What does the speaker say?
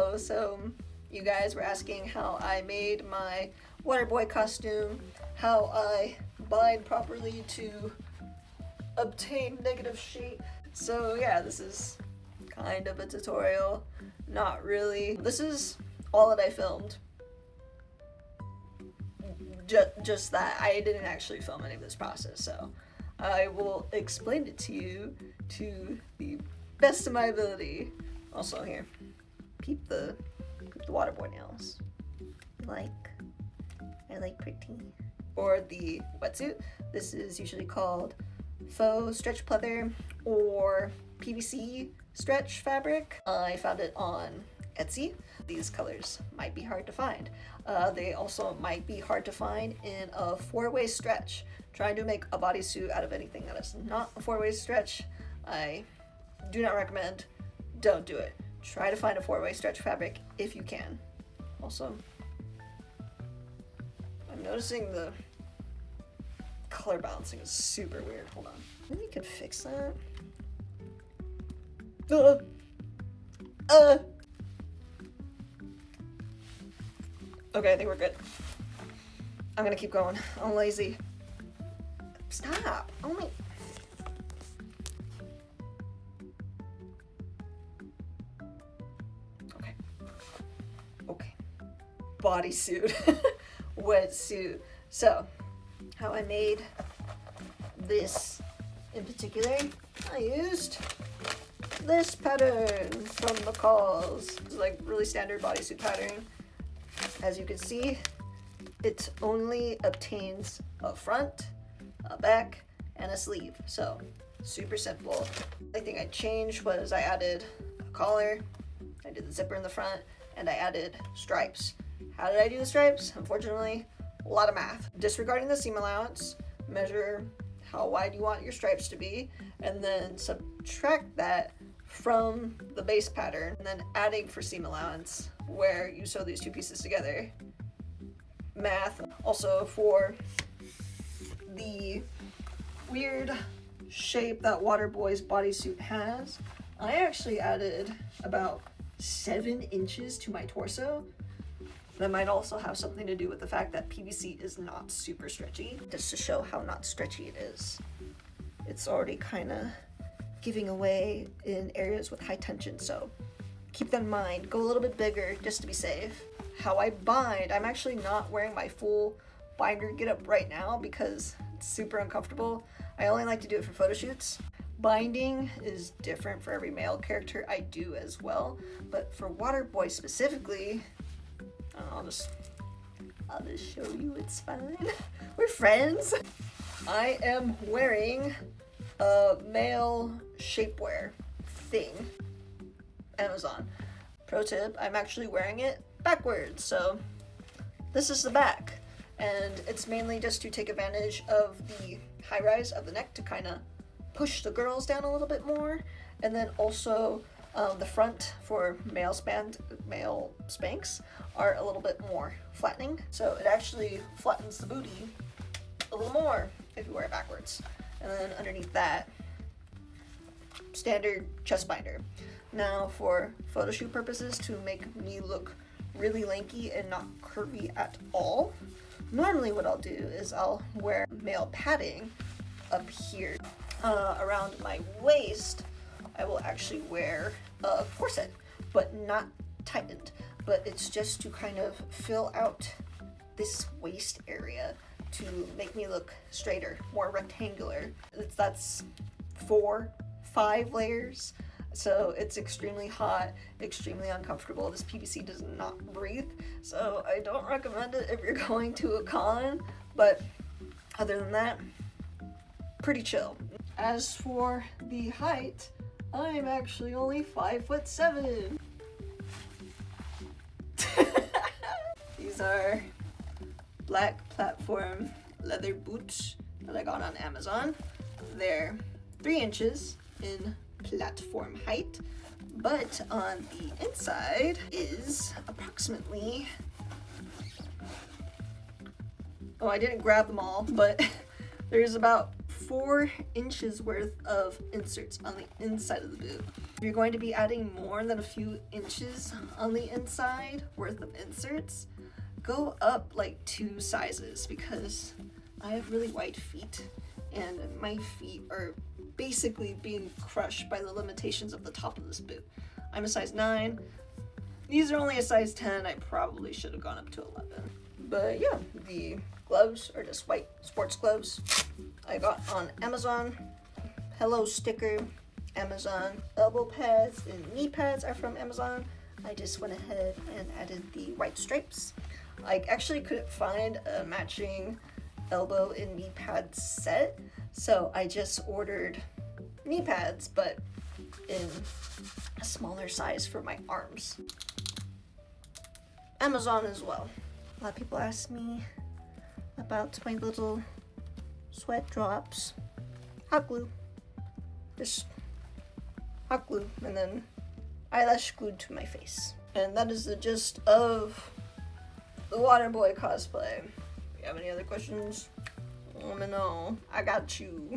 Hello, so you guys were asking how I made my Waterboy costume, how I bind properly to obtain negative shape. So yeah, this is kind of a tutorial, not really. This is all that I filmed. Just that. I didn't actually film any of this process, so I will explain it to you to the best of my ability. Also here, peep the Waterboy nails. I like pretty. Or the wetsuit. This is usually called faux stretch pleather or PVC stretch fabric. I found it on Etsy. These colors might be hard to find. They also might be hard to find in a 4-way stretch. Trying to make a bodysuit out of anything that is not a 4-way stretch, I do not recommend. Don't do it. Try to find a 4-way stretch fabric if you can. Also, I'm noticing the color balancing is super weird. Hold on. Maybe you could fix that. Okay, I think we're good. I'm gonna keep going. I'm lazy. Stop. Oh my. Okay. Bodysuit. Wetsuit. So, how I made this in particular, I used this pattern from McCall's. It's like really standard bodysuit pattern. As you can see, it only obtains a front, a back, and a sleeve. So, super simple. The thing I changed was I added a collar, I did the zipper in the front, and I added stripes. How did I do the stripes? Unfortunately, a lot of math. Disregarding the seam allowance, measure how wide you want your stripes to be, and then subtract that from the base pattern, and then adding for seam allowance where you sew these two pieces together. Math. Also, for the weird shape that Waterboy's bodysuit has, I actually added about 7 inches to my torso. That might also have something to do with the fact that PVC is not super stretchy. Just to show how not stretchy it is. It's already kind of giving away in areas with high tension, so keep that in mind. Go a little bit bigger just to be safe. How I bind, I'm actually not wearing my full binder getup right now because it's super uncomfortable. I only like to do it for photo shoots. Binding is different for every male character. I do as well, but for Waterboy specifically, I'll just show you, it's fine. We're friends. I am wearing a male shapewear thing. Amazon. Pro tip, I'm actually wearing it backwards, so this is the back. And it's mainly just to take advantage of the high rise of the neck to kind of push the girls down a little bit more. And then also the front for male Spanx are a little bit more flattening. So it actually flattens the booty a little more if you wear it backwards. And then underneath that, standard chest binder. Now for photo shoot purposes, to make me look really lanky and not curvy at all, normally what I'll do is I'll wear male padding up here. Around my waist, I will actually wear a corset, but not tightened. But it's just to kind of fill out this waist area to make me look straighter, more rectangular. That's 4-5 layers. So it's extremely hot, extremely uncomfortable. This PVC does not breathe, so I don't recommend it if you're going to a con, but other than that, pretty chill. As for the height, I'm actually only 5'7". These are black platform leather boots that I got on Amazon. They're 3 inches in platform height, but on the inside is approximately, oh, I didn't grab them all, but there's about 4 inches worth of inserts on the inside of the boot. If you're going to be adding more than a few inches on the inside worth of inserts, go up like 2 sizes, because I have really wide feet and my feet are basically being crushed by the limitations of the top of this boot. I'm a size 9. These are only a size 10. I probably should have gone up to 11. But yeah, the gloves are just white sports gloves I got on Amazon. Hello sticker, Amazon. Elbow pads and knee pads are from Amazon. I just went ahead and added the white stripes. I actually couldn't find a matching elbow and knee pad set, so I just ordered knee pads, but in a smaller size for my arms. Amazon as well. A lot of people ask me about my little sweat drops. Hot glue. Just hot glue and then eyelash glued to my face. And that is the gist of the Waterboy cosplay. If you have any other questions, let me know. I got you.